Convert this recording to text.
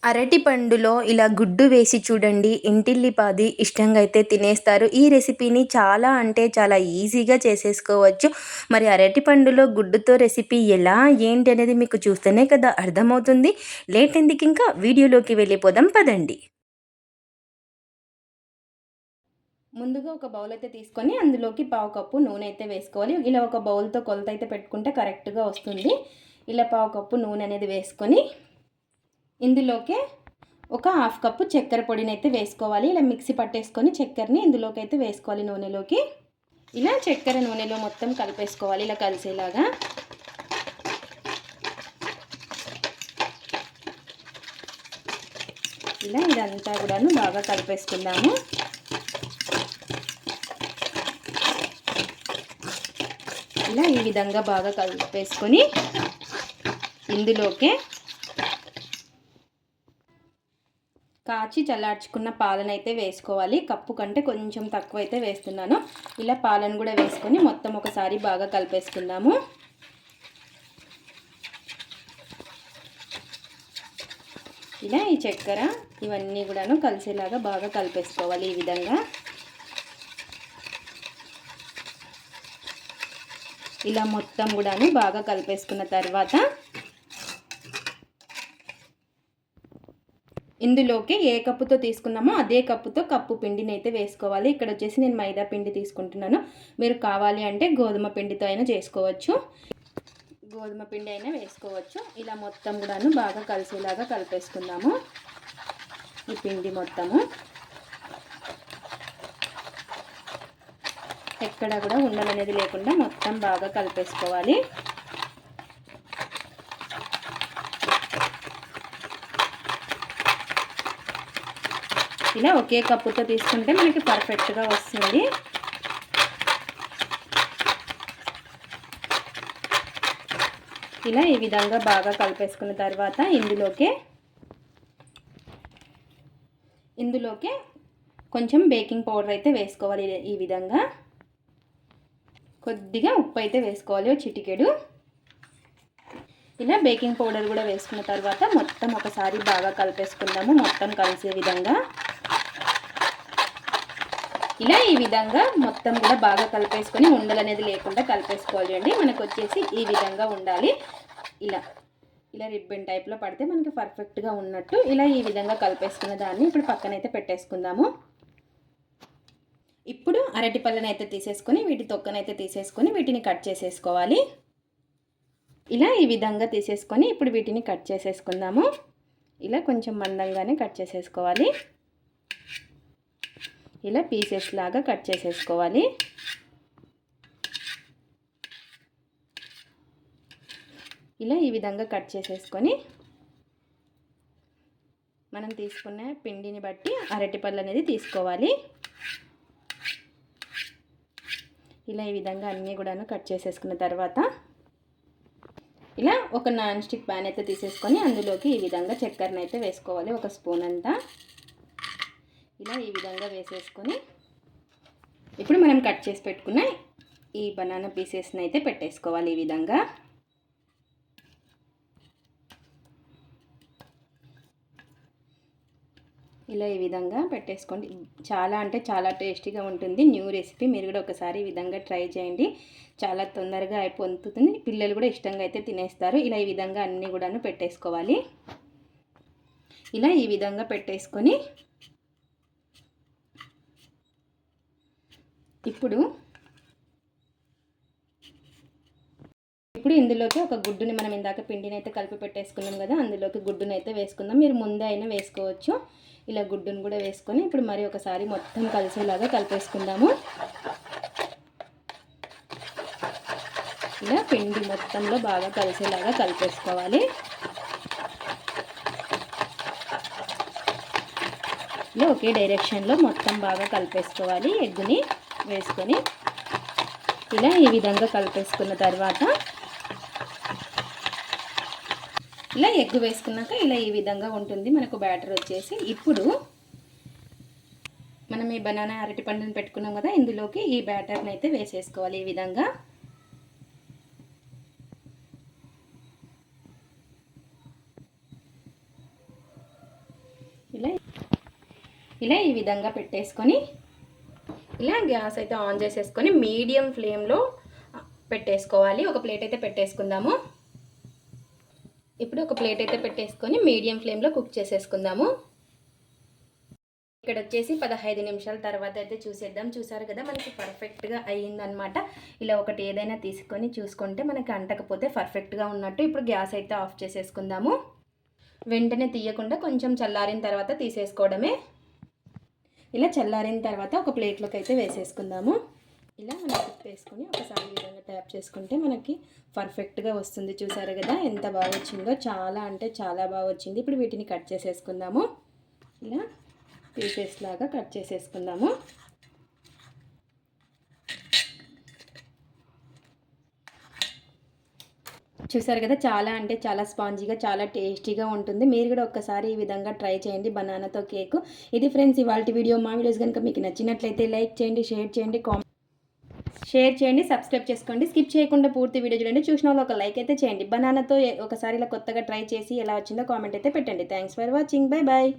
అరటి పండులో ఇలా గుడ్డు వేసి చూడండి. ఇంటిల్లిపాది ఇష్టంగా అయితే తినేస్తారు. ఈ రెసిపీని చాలా అంటే చాలా ఈజీగా చేసేసుకోవచ్చు. మరి అరటి పండులో గుడ్డుతో రెసిపీ ఎలా ఏంటి అనేది మీకు చూస్తేనే కదా అర్థమవుతుంది. లేట్ ఎందుకు, ఇంకా వీడియోలోకి వెళ్ళిపోదాం పదండి. ముందుగా ఒక బౌల్ అయితే తీసుకొని అందులోకి పావు కప్పు నూనె అయితే వేసుకోవాలి. ఇలా ఒక బౌల్తో కొలత అయితే పెట్టుకుంటే కరెక్ట్గా వస్తుంది. ఇలా పావు కప్పు నూనె అనేది వేసుకొని ఇందులోకి ఒక హాఫ్ కప్పు చక్కెర పొడిని అయితే వేసుకోవాలి. ఇలా మిక్సీ పట్టేసుకొని చక్కెరని ఇందులోకి అయితే వేసుకోవాలి నూనెలోకి. ఇలా చక్కెర నూనెలో మొత్తం కలిపేసుకోవాలి ఇలా కలిసేలాగా. ఇలా ఇదంతా కూడాను బాగా కలిపేసుకుందాము. ఇలా ఈ విధంగా బాగా కలిపేసుకొని ఇందులోకి కాచి చల్లార్చుకున్న పాలను అయితే వేసుకోవాలి. కప్పు కంటే కొంచెం తక్కువ అయితే వేస్తున్నాను. ఇలా పాలను కూడా వేసుకొని మొత్తం ఒకసారి బాగా కలిపేసుకుందాము. ఇలా ఈ చక్కెర ఇవన్నీ కూడాను కలిసేలాగా బాగా కలిపేసుకోవాలి ఈ విధంగా. ఇలా మొత్తం కూడాను బాగా కలిపేసుకున్న తర్వాత ఇందులోకి ఏ కప్పుతో తీసుకున్నామో అదే కప్పుతో కప్పు పిండిని అయితే వేసుకోవాలి. ఇక్కడ వచ్చేసి నేను మైదా పిండి తీసుకుంటున్నాను. మీరు కావాలి అంటే గోధుమ పిండితో అయినా చేసుకోవచ్చు, గోధుమ పిండి అయినా వేసుకోవచ్చు. ఇలా మొత్తం కూడాను బాగా కలిసేలాగా కలిపేసుకుందాము ఈ పిండి మొత్తము. ఎక్కడ కూడా ఉండలనేది లేకుండా మొత్తం బాగా కలిపేసుకోవాలి. ఇలా ఒకే కప్పుతో తీసుకుంటే మనకి పర్ఫెక్ట్గా వస్తుంది. ఇలా ఈ విధంగా బాగా కలిపేసుకున్న తర్వాత ఇందులోకి కొంచెం బేకింగ్ పౌడర్ అయితే వేసుకోవాలి. ఈ విధంగా కొద్దిగా ఉప్పు అయితే వేసుకోవాలి, చిటికెడు. ఇలా బేకింగ్ పౌడర్ కూడా వేసుకున్న తర్వాత మొత్తం ఒకసారి బాగా కలిపేసుకుందాము మొత్తం కలిసే విధంగా. ఇలా ఈ విధంగా మొత్తం కూడా బాగా కలిపేసుకొని ఉండలు అనేది లేకుండా కలిపేసుకోవాలి అండి. మనకు వచ్చేసి ఈ విధంగా ఉండాలి. ఇలా ఇలా రిబ్బన్ టైప్లో పడితే మనకి పర్ఫెక్ట్గా ఉన్నట్టు. ఇలా ఈ విధంగా కలిపేసుకున్న దాన్ని ఇప్పుడు పక్కనైతే పెట్టేసుకుందాము. ఇప్పుడు అరటి పళ్ళను అయితే తీసేసుకొని వీటి తొక్కనైతే తీసేసుకొని వీటిని కట్ చేసేసుకోవాలి. ఇలా ఈ విధంగా తీసేసుకొని ఇప్పుడు వీటిని కట్ చేసేసుకుందాము. ఇలా కొంచెం మందంగానే కట్ చేసేసుకోవాలి. ఇలా పీసెస్ లాగా కట్ చేసేసుకోవాలి. ఇలా ఈ విధంగా కట్ చేసేసుకొని మనం తీసుకున్న పిండిని బట్టి అరటిపళ్ళు అనేది తీసుకోవాలి. ఇలా ఈ విధంగా అన్నీ కూడాను కట్ చేసేసుకున్న తర్వాత ఇలా ఒక నాన్ స్టిక్ ప్యాన్ అయితే తీసేసుకొని అందులోకి ఈ విధంగా చక్కెరను అయితే వేసుకోవాలి, ఒక స్పూన్ అంతా. ఇలా ఈ విధంగా వేసేసుకొని ఇప్పుడు మనం కట్ చేసి పెట్టుకున్న ఈ బనానా పీసెస్ని అయితే పెట్టేసుకోవాలి ఈ విధంగా. ఇలా ఈ విధంగా పెట్టేసుకోండి. చాలా అంటే చాలా టేస్టీగా ఉంటుంది. న్యూ రెసిపీ, మీరు కూడా ఒకసారి ఈ విధంగా ట్రై చేయండి. చాలా తొందరగా అయిపోతుంది. పిల్లలు కూడా ఇష్టంగా అయితే తినేస్తారు. ఇలా ఈ విధంగా అన్నీ కూడాను పెట్టేసుకోవాలి. ఇలా ఈ విధంగా పెట్టేసుకొని ఇప్పుడు ఇందులోకి ఒక గుడ్డుని మనం ఇందాక పిండిని అయితే కలిపి పెట్టేసుకున్నాం కదా, అందులోకి గుడ్డుని అయితే వేసుకుందాం. మీరు ముందే అయినా వేసుకోవచ్చు. ఇలా గుడ్డును కూడా వేసుకొని ఇప్పుడు మరి ఒకసారి మొత్తం కలిసేలాగా కలిపేసుకుందాము. ఇలా పిండి మొత్తంలో బాగా కలిసేలాగా కలిపేసుకోవాలి. ఇలా ఒకే డైరెక్షన్లో మొత్తం బాగా కలిపేసుకోవాలి. ఎగ్గుని వేసుకొని ఇలా ఈ విధంగా కలిపేసుకున్న తర్వాత ఇలా ఎగ్ వేసుకున్నాక ఇలా ఈ విధంగా ఉంటుంది మనకు బ్యాటర్ వచ్చేసి. ఇప్పుడు మనం ఈ బనానా అరటి పండుని పెట్టుకున్నాం కదా, ఇందులోకి ఈ బ్యాటర్ని అయితే వేసేసుకోవాలి ఈ విధంగా. ఇలా ఇలా ఈ విధంగా పెట్టేసుకొని ఇలా గ్యాస్ అయితే ఆన్ చేసేసుకొని మీడియం ఫ్లేమ్లో పెట్టేసుకోవాలి. ఒక ప్లేట్ అయితే పెట్టేసుకుందాము. ఇప్పుడు ఒక ప్లేట్ అయితే పెట్టేసుకొని మీడియం ఫ్లేమ్లో కుక్ చేసేసుకుందాము. ఇక్కడ వచ్చేసి 15 నిమిషాల తర్వాత అయితే చూసేద్దాం. చూసారు కదా మనకి పర్ఫెక్ట్గా అయ్యిందనమాట. ఇలా ఒకటి ఏదైనా తీసుకొని చూసుకుంటే మనకి అంటకపోతే పర్ఫెక్ట్గా ఉన్నట్టు. ఇప్పుడు గ్యాస్ అయితే ఆఫ్ చేసేసుకుందాము. వెంటనే తీయకుండా కొంచెం చల్లారిన తర్వాత తీసేసుకోవడమే. ఇలా చల్లారిన తర్వాత ఒక ప్లేట్లోకి అయితే వేసేసుకుందాము. ఇలా మనం వేసుకొని ఒకసారి ఈ విధంగా ట్యాప్ చేసుకుంటే మనకి పర్ఫెక్ట్గా వస్తుంది. చూసారు కదా ఎంత బాగా వచ్చిందో, చాలా అంటే చాలా బాగా వచ్చింది. ఇప్పుడు వీటిని కట్ చేసేసుకుందాము. ఇలా పీసెస్ లాగా కట్ చేసేసుకుందాము. చూసారు కదా చాలా అంటే చాలా స్పాంజీగా చాలా టేస్టీగా ఉంటుంది. మీరు కూడా ఒక్కసారి ఈ విధంగా ట్రై చేయండి బనానాతో కేక్. ఇది ఫ్రెండ్స్ ఇవాల్టి వీడియో. మా వీడియోస్ కనుక మీకు నచ్చినట్లయితే లైక్ చేయండి, షేర్ చేయండి, సబ్స్క్రైబ్ చేసుకోండి. స్కిప్ చేయకుండా పూర్తి వీడియో చూడండి. చూసిన వాళ్ళు ఒక లైక్ అయితే చేయండి. బనానాతో ఒకసారి ఇలా కొత్తగా ట్రై చేసి ఎలా వచ్చిందో కామెంట్ అయితే పెట్టండి. Thanks for watching. Bye bye.